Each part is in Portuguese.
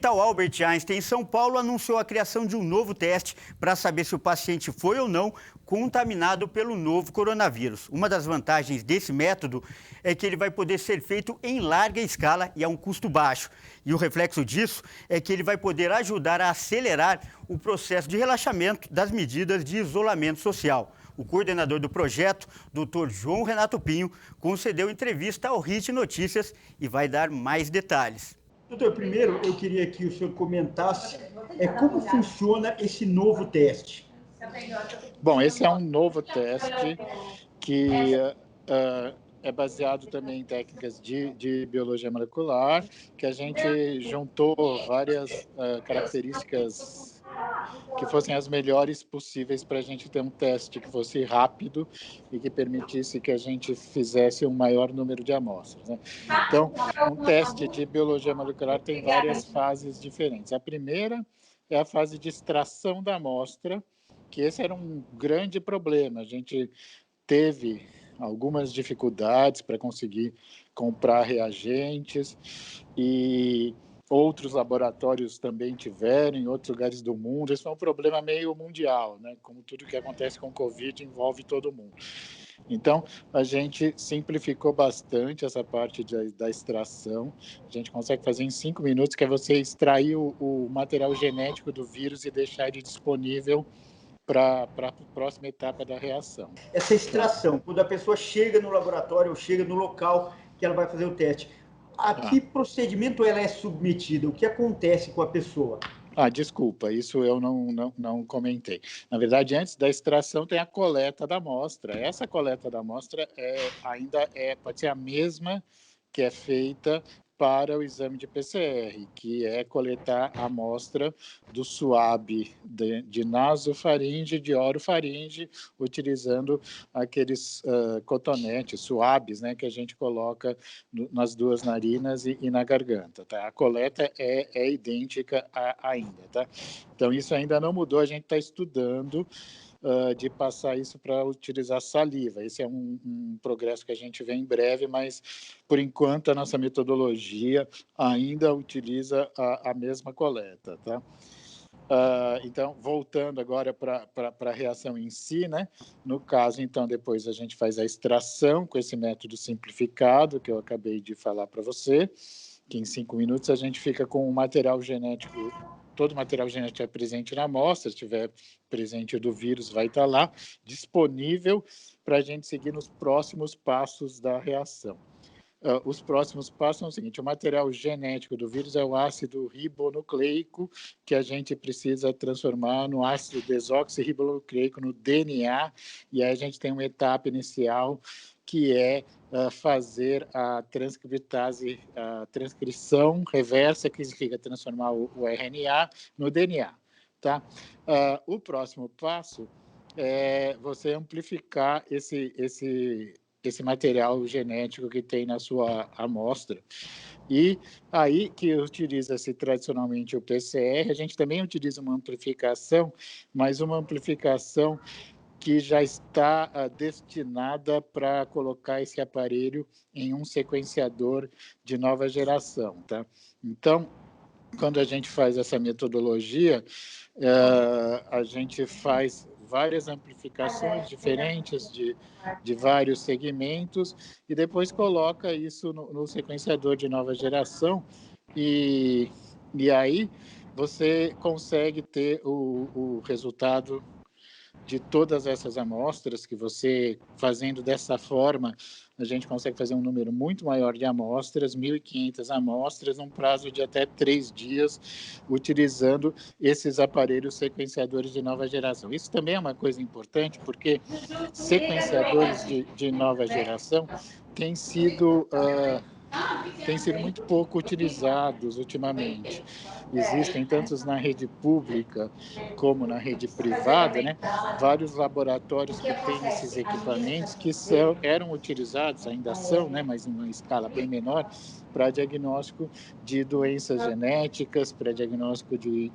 Hospital Albert Einstein, em São Paulo, anunciou a criação de um novo teste para saber se o paciente foi ou não contaminado pelo novo coronavírus. Uma das vantagens desse método é que ele vai poder ser feito em larga escala e a um custo baixo. E o reflexo disso é que ele vai poder ajudar a acelerar o processo de relaxamento das medidas de isolamento social. O coordenador do projeto, Dr. João Renato Pinho, concedeu entrevista ao RIT Notícias e vai dar mais detalhes. Doutor, primeiro eu queria que o senhor comentasse como funciona esse novo teste. Bom, esse é um novo teste que é baseado também em técnicas de biologia molecular, que a gente juntou várias características que fossem as melhores possíveis para a gente ter um teste que fosse rápido e que permitisse que a gente fizesse um maior número de amostras, né? Então, um teste de biologia molecular tem várias fases diferentes. A primeira é a fase de extração da amostra, que esse era um grande problema. A gente teve algumas dificuldades para conseguir comprar reagentes e outros laboratórios também tiveram em outros lugares do mundo. Esse é um problema meio mundial, né? Como tudo que acontece com o Covid envolve todo mundo. Então, a gente simplificou bastante essa parte da extração. A gente consegue fazer em 5 minutos, que é você extrair o material genético do vírus e deixar ele disponível para a próxima etapa da reação. Essa extração, quando a pessoa chega no laboratório ou chega no local que ela vai fazer o teste, a que procedimento ela é submetida? O que acontece com a pessoa? Desculpa, isso eu não comentei. Na verdade, antes da extração tem a coleta da amostra. Essa coleta da amostra pode ser a mesma que é feita para o exame de PCR, que é coletar a amostra do SWAB de nasofaringe e de orofaringe, utilizando aqueles cotonetes, SWABs, né, que a gente coloca nas duas narinas e na garganta. Tá? A coleta é idêntica ainda. Tá? Então, isso ainda não mudou, a gente está estudando de passar isso para utilizar saliva. Esse é um progresso que a gente vê em breve, mas, por enquanto, a nossa metodologia ainda utiliza a mesma coleta, tá? Então, voltando agora para a reação em si, né? No caso, então, depois a gente faz a extração com esse método simplificado que eu acabei de falar para você, que em 5 minutos a gente fica com o material genético. Todo o material genético é presente na amostra, se tiver presente o do vírus, vai estar lá, disponível para a gente seguir nos próximos passos da reação. Os próximos passos são o seguinte: o material genético do vírus é o ácido ribonucleico, que a gente precisa transformar no ácido desoxirribonucleico, no DNA, e aí a gente tem uma etapa inicial que é fazer a transcriptase, a transcrição reversa, que significa transformar o RNA no DNA. Tá? O próximo passo é você amplificar esse material genético que tem na sua amostra. E aí que utiliza-se tradicionalmente o PCR, a gente também utiliza uma amplificação, mas uma amplificação que já está destinada para colocar esse aparelho em um sequenciador de nova geração, tá? Então, quando a gente faz essa metodologia, a gente faz várias amplificações diferentes de vários segmentos e depois coloca isso no sequenciador de nova geração e aí você consegue ter o resultado de todas essas amostras, que você, fazendo dessa forma, a gente consegue fazer um número muito maior de amostras, 1.500 amostras, num prazo de até 3 dias, utilizando esses aparelhos sequenciadores de nova geração. Isso também é uma coisa importante, porque sequenciadores de nova geração têm sido muito pouco utilizados ultimamente. Existem, tanto na rede pública como na rede privada, né, vários laboratórios que têm esses equipamentos que eram utilizados, ainda são, né, mas em uma escala bem menor, para diagnóstico de doenças genéticas, para diagnóstico de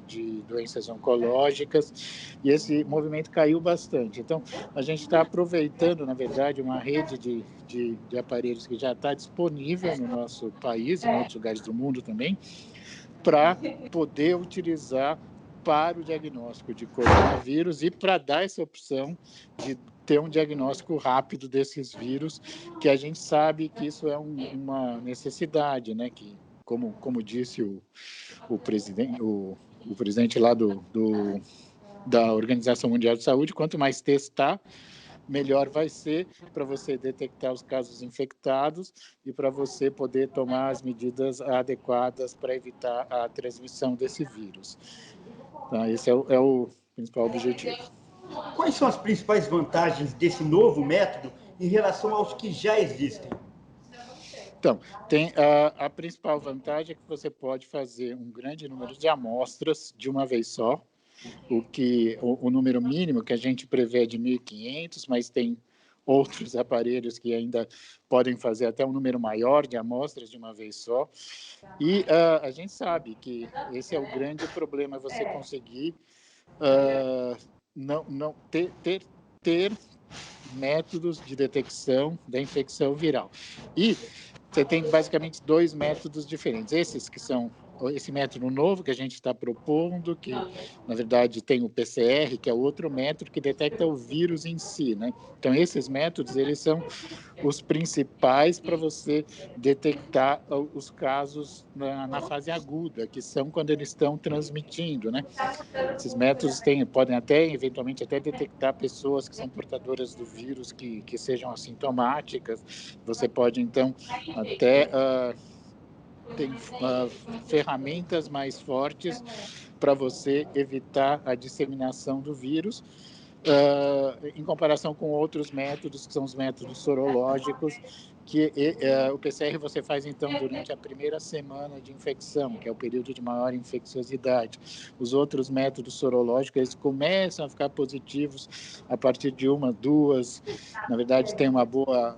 doenças oncológicas, e esse movimento caiu bastante. Então, a gente está aproveitando, na verdade, uma rede de aparelhos que já está disponível no nosso país, em outros lugares do mundo também, para poder utilizar para o diagnóstico de coronavírus e para dar essa opção de ter um diagnóstico rápido desses vírus, que a gente sabe que isso é uma necessidade, né? Que, como disse o presidente lá da Organização Mundial de Saúde, quanto mais testar, melhor vai ser para você detectar os casos infectados e para você poder tomar as medidas adequadas para evitar a transmissão desse vírus. Então, esse é o principal objetivo. Quais são as principais vantagens desse novo método em relação aos que já existem? Então, tem a principal vantagem é que você pode fazer um grande número de amostras de uma vez só, o número mínimo que a gente prevê é de 1.500, mas tem outros aparelhos que ainda podem fazer até um número maior de amostras de uma vez só. E a gente sabe que esse é o grande problema, você conseguir não ter métodos de detecção da infecção viral. E você tem basicamente dois métodos diferentes. Esse método novo que a gente está propondo, que na verdade tem o PCR, que é outro método que detecta o vírus em si, né? Então esses métodos, eles são os principais para você detectar os casos na fase aguda, que são quando eles estão transmitindo, né? Esses métodos podem até, eventualmente, até detectar pessoas que são portadoras do vírus que sejam assintomáticas. Você pode, então, até ter ferramentas mais fortes para você evitar a disseminação do vírus, em comparação com outros métodos, que são os métodos sorológicos, que o PCR você faz, então, durante a primeira semana de infecção, que é o período de maior infecciosidade. Os outros métodos sorológicos, eles começam a ficar positivos a partir de uma, duas, na verdade, tem uma boa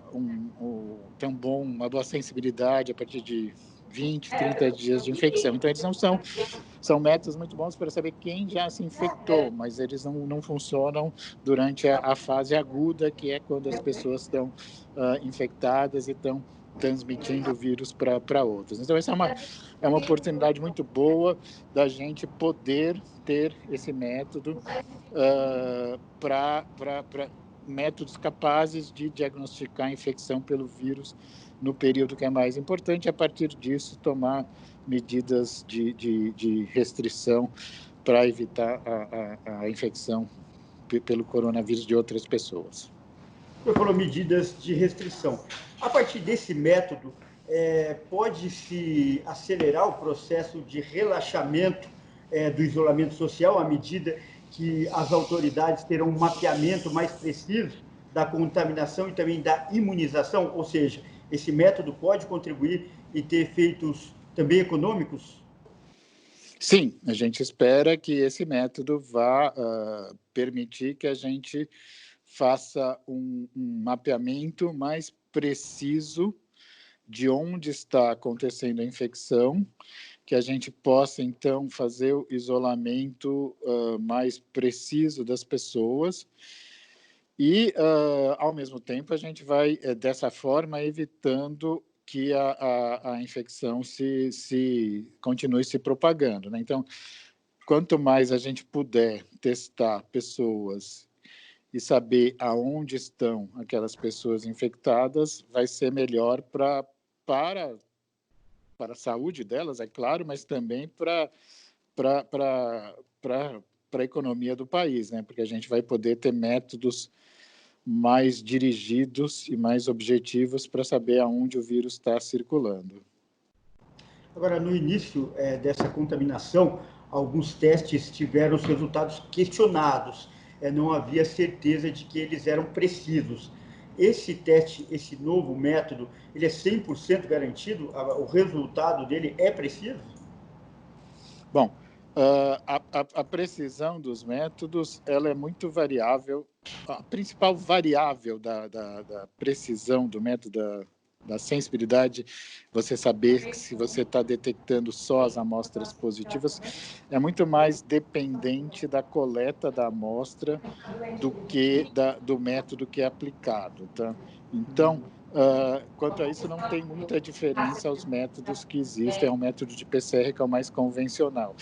sensibilidade a partir de 20, 30 dias de infecção. Então, eles não são métodos muito bons para saber quem já se infectou, mas eles não funcionam durante a fase aguda, que é quando as pessoas estão infectadas e estão transmitindo o vírus para outros. Então, essa é uma oportunidade muito boa da gente poder ter esse método para métodos capazes de diagnosticar a infecção pelo vírus no período que é mais importante, e a partir disso tomar medidas de restrição para evitar a infecção pelo coronavírus de outras pessoas. Você falou medidas de restrição. A partir desse método, pode-se acelerar o processo de relaxamento do isolamento social à medida que as autoridades terão um mapeamento mais preciso da contaminação e também da imunização? Ou seja, esse método pode contribuir e ter efeitos também econômicos? Sim, a gente espera que esse método vá permitir que a gente faça um mapeamento mais preciso de onde está acontecendo a infecção, que a gente possa, então, fazer o isolamento mais preciso das pessoas e, ao mesmo tempo, a gente vai, dessa forma, evitando que a infecção continue se propagando, né? Então, quanto mais a gente puder testar pessoas e saber aonde estão aquelas pessoas infectadas, vai ser melhor para a saúde delas, é claro, mas também para a economia do país, né? Porque a gente vai poder ter métodos mais dirigidos e mais objetivos para saber aonde o vírus está circulando. Agora, no início dessa contaminação, alguns testes tiveram os resultados questionados. Não havia certeza de que eles eram precisos. Esse teste, esse novo método, ele é 100% garantido? O resultado dele é preciso? Bom, a precisão dos métodos ela é muito variável. A principal variável da precisão do método, da sensibilidade, você saber que se você está detectando só as amostras positivas, é muito mais dependente da coleta da amostra do que do método que é aplicado, tá? Então, Quanto a isso, não tem muita diferença aos métodos que existem, é um método de PCR que é o mais convencional.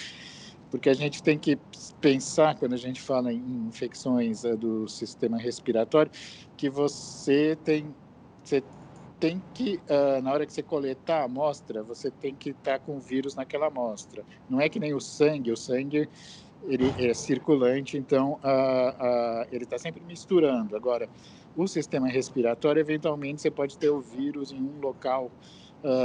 Porque a gente tem que pensar, quando a gente fala em infecções do sistema respiratório, que você tem que, na hora que você coletar a amostra, você tem que estar com o vírus naquela amostra. Não é que nem o sangue ele é circulante, então ele está sempre misturando. Agora, o sistema respiratório, eventualmente, você pode ter o vírus em um local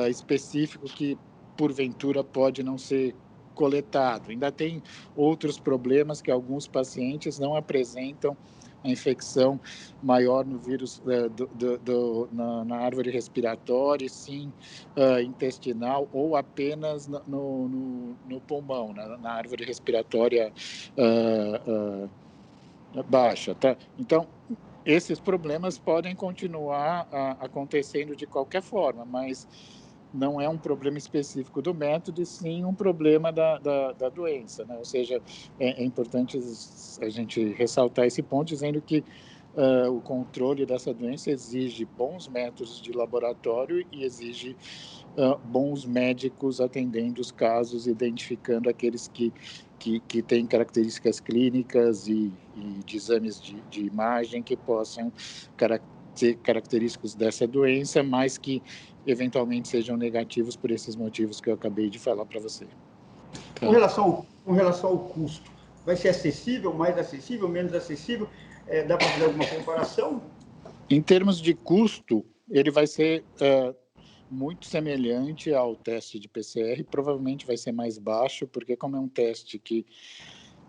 específico que, porventura, pode não ser coletado. Ainda tem outros problemas que alguns pacientes não apresentam a infecção maior no vírus na árvore respiratória, sim intestinal, ou apenas no pulmão, na árvore respiratória baixa. Tá? Então, esses problemas podem continuar acontecendo de qualquer forma, mas não é um problema específico do método, e sim um problema da doença, né? Ou seja, é importante a gente ressaltar esse ponto, dizendo que o controle dessa doença exige bons métodos de laboratório e exige bons médicos atendendo os casos, identificando aqueles que têm características clínicas e de exames de imagem que possam ser característicos dessa doença, mas que eventualmente sejam negativos por esses motivos que eu acabei de falar para você. Tá? Com relação ao custo, vai ser acessível, mais acessível, menos acessível? Dá para fazer alguma comparação? Em termos de custo, ele vai ser muito semelhante ao teste de PCR, provavelmente vai ser mais baixo, porque como é um teste que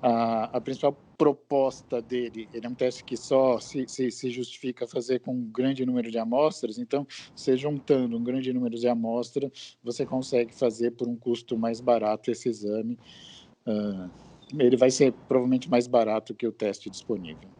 a principal proposta dele, ele é um teste que só se justifica fazer com um grande número de amostras, então, você juntando um grande número de amostras, você consegue fazer por um custo mais barato esse exame. Ele vai ser provavelmente mais barato que o teste disponível.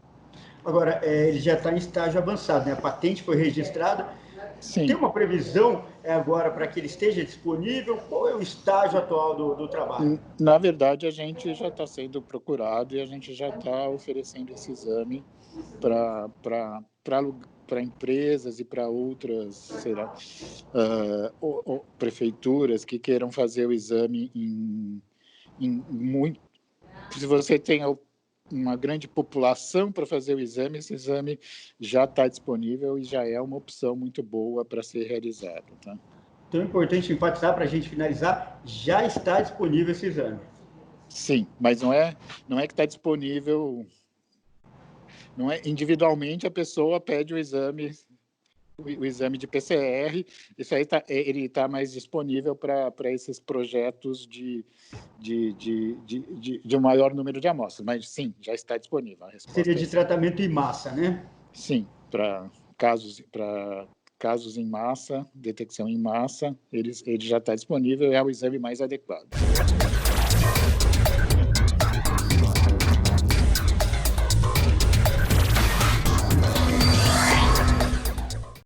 Agora, ele já está em estágio avançado, né? A patente foi registrada. Sim. Tem uma previsão agora para que ele esteja disponível? Qual é o estágio atual do trabalho? Na verdade, a gente já está sendo procurado e a gente já está oferecendo esse exame para empresas e para outras, sei lá, prefeituras que queiram fazer o exame muito. Se você tem uma grande população para fazer o exame, esse exame já está disponível e já é uma opção muito boa para ser realizado. Tá? Então é importante enfatizar, para a gente finalizar, já está disponível esse exame. Sim, mas não é que está disponível, não é individualmente a pessoa pede o exame de PCR, isso aí ele está mais disponível para esses projetos de um maior número de amostras, mas sim, já está disponível. A resposta Seria de sim. tratamento em massa, né? Sim, para casos em massa, detecção em massa, ele já está disponível, é o exame mais adequado.